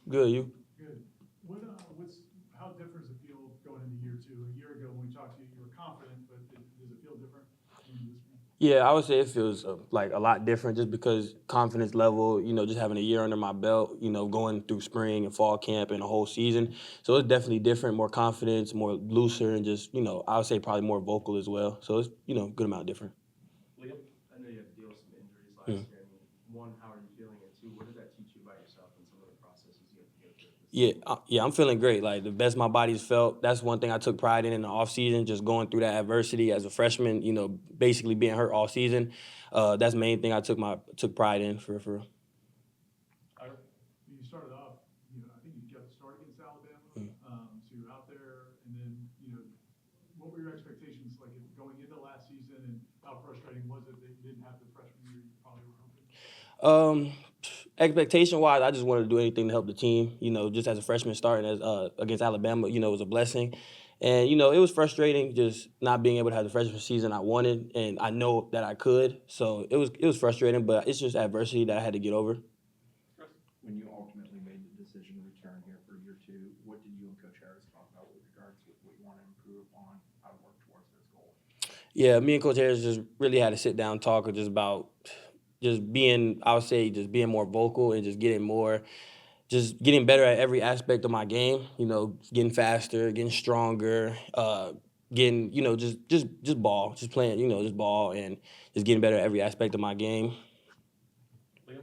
Good, you? Good. How different does it feel going into year two? A year ago when we talked to you, you were confident, but does it feel different going into this one? Yeah, I would say it feels like a lot different just because confidence level, just having a year under my belt, going through spring and fall camp and a whole season. So it's definitely different, more confidence, more looser, and just, I would say probably more vocal as well. So it's, good amount different. Liam, I know you had to deal with some injuries Mm. last year. I mean, one, how are you feeling? And two, what does that teach you about yourself and some of the processes you have to go through this Yeah, season? yeah, I'm feeling great. Like the best my body's felt. That's one thing I took pride in the off season, just going through that adversity as a freshman. Basically being hurt all season. That's the main thing I took pride in for. Ira? You started off, I think you got the start against Alabama, Mm. so you're out there, and then, what were your expectations like going into last season, and how frustrating was it that you didn't have the freshman year you probably were hoping? Um, Expectation wise, I just wanted to do anything to help the team. Just as a freshman starting as against Alabama, it was a blessing. And it was frustrating just not being able to have the freshman season I wanted, and I know that I could. So it was frustrating, but it's just adversity that I had to get over. Chris? When you ultimately made the decision to return here for year two, what did you and Coach Harris talk about with regards to what you want to improve upon, how to work towards those goals? Yeah, me and Coach Harris just really had to sit down and talk just about just being, I would say, just being more vocal and just getting better at every aspect of my game. Getting faster, getting stronger, getting, just ball, just playing, just ball and just getting better at every aspect of my game. Liam?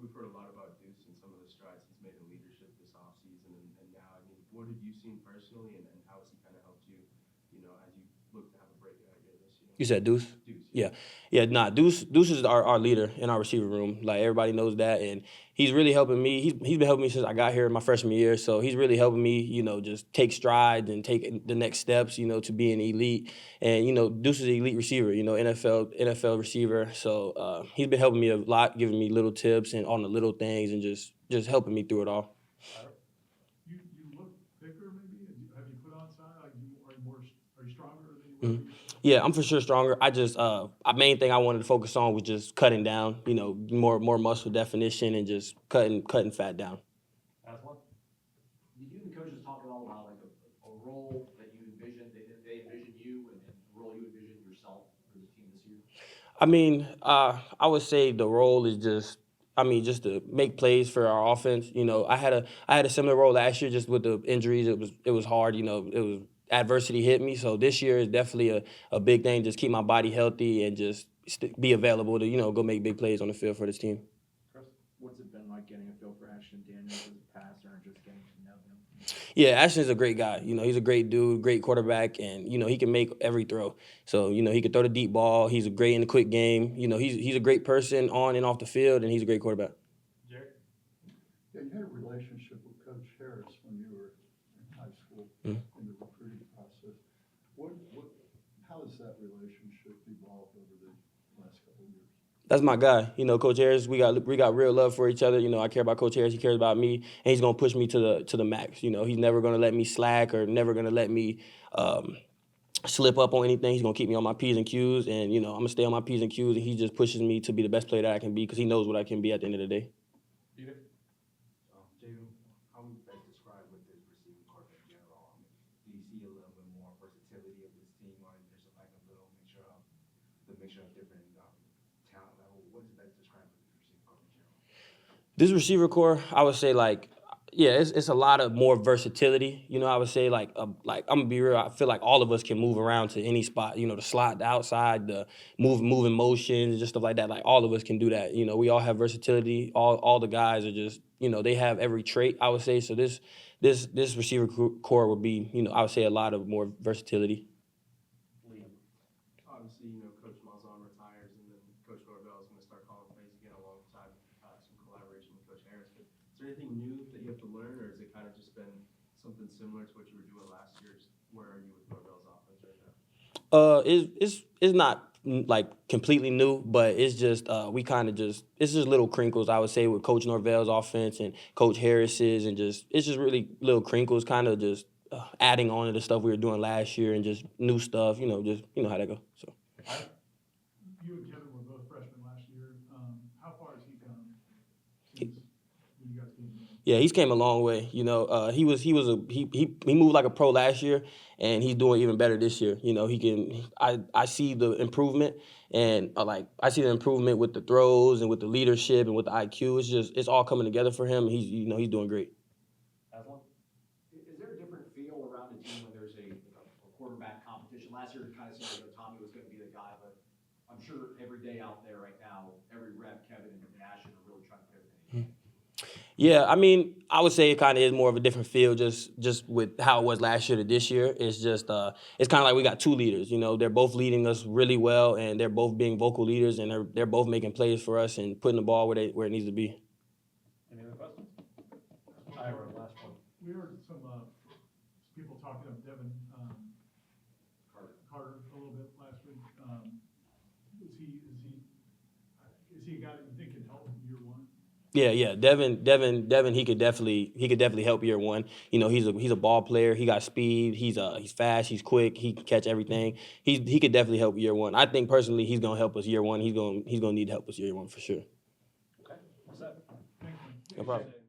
We've heard a lot about Deuce and some of the strides he's made in leadership this offseason and now. I mean, what have you seen personally and how has he kind of helped you, as you look to have a breakout year this year? You said Deuce? Deuce, yeah. Yeah. Yeah, nah, Deuce is our leader in our receiver room. Like everybody knows that. And he's really helping me. He's been helping me since I got here in my freshman year. So he's really helping me, just take strides and take the next steps, to being elite. And, Deuce is an elite receiver, NFL receiver. So he's been helping me a lot, giving me little tips and on the little things and just helping me through it all. Ira? You look thicker maybe. Have you put on size? Are you stronger than you were a Mhm. year ago? Yeah, I'm for sure stronger. I just main thing I wanted to focus on was just cutting down, more muscle definition and just cutting fat down. Aswan? Did you and the coaches talk at all about like a role that you envisioned, they envisioned you and the role you envisioned yourself for the team this year? I mean, I would say the role is just, just to make plays for our offense. I had a similar role last year, just with the injuries. It was hard. It was adversity hit me. So this year is definitely a big thing. Just keep my body healthy and just be available to go make big plays on the field for this team. Chris? What's it been like getting a feel for Ashton Daniels as a passer and just getting to know him? Yeah, Ashton's a great guy. He's a great dude, great quarterback, and he can make every throw. So he can throw the deep ball. He's a great in the quick game. He's a great person on and off the field, and he's a great quarterback. Jerry? Yeah, you had a relationship with Coach Harris when you were in high school Mhm. in the recruiting process. How has that relationship evolved over the last couple of years? That's my guy. Coach Harris. We got real love for each other. I care about Coach Harris. He cares about me, and he's gonna push me to the max. He's never gonna let me slack or never gonna let me slip up on anything. He's gonna keep me on my p's and q's, and I'm gonna stay on my p's and q's. And he just pushes me to be the best player that I can be because he knows what I can be at the end of the day. Peter? Jayvan, how would you best describe what this receiving corps in general? I mean, do you see a little bit more versatility of this team, or is there like a little mixture of different talent level? What is best described for this receiving corps in general? This receiver core, I would say like, yeah, it's a lot of more versatility. I would say like I'm gonna be real. I feel like all of us can move around to any spot. The slot, the outside, the moving motions, just stuff like that. Like all of us can do that. We all have versatility. All the guys are just they have every trait. I would say so. This receiver core would be I would say a lot of more versatility. Liam? Obviously, Coach Malzahn retires and then Coach Norvell is going to start calling plays again alongside some collaboration with Coach Harris. But is there anything new that you have to learn, or has it kind of just been something similar to what you were doing last year? Where are you with Norvell's offense right now? It's not like completely new, but it's just we kind of just it's just little crinkles I would say with Coach Norvell's offense and Coach Harris's and just it's just really little crinkles, kind of just adding on to the stuff we were doing last year and just new stuff. Just how that go. So. Ira? You and Kevin were both freshmen last year. How far has he come since when you guys came Yeah, he's came a long way. You know, he moved like a pro last year, and he's doing even better this year. You know, he can. I see the improvement, and I see the improvement with the throws and with the leadership and with the IQ. It's all coming together for him. He's doing great. Aslan? Is there a different feel around the team when there's a quarterback competition? Last year, it kind of seemed like Tommy was going to be the guy, but I'm sure every day out there right now, every rep, Kevin and Ashton are really trying to pivot anything. Yeah, I mean, I would say it kind of is more of a different feel, just with how it was last year to this year. It's just it's kind of like we got two leaders. You know, they're both leading us really well, and they're both being vocal leaders, and they're both making plays for us and putting the ball where it needs to be. Any other questions? Last one. We heard some people talking of Devin Carter a little bit last week. Is he a guy that you think can help in year one? Yeah. Devin, he could definitely help year one. You know, he's a ball player. He got speed. He's fast. He's quick. He can catch everything. He could definitely help year one. I think personally, he's gonna help us year one. He's gonna need to help us year one for sure. Okay, what's that? Thank you. No problem.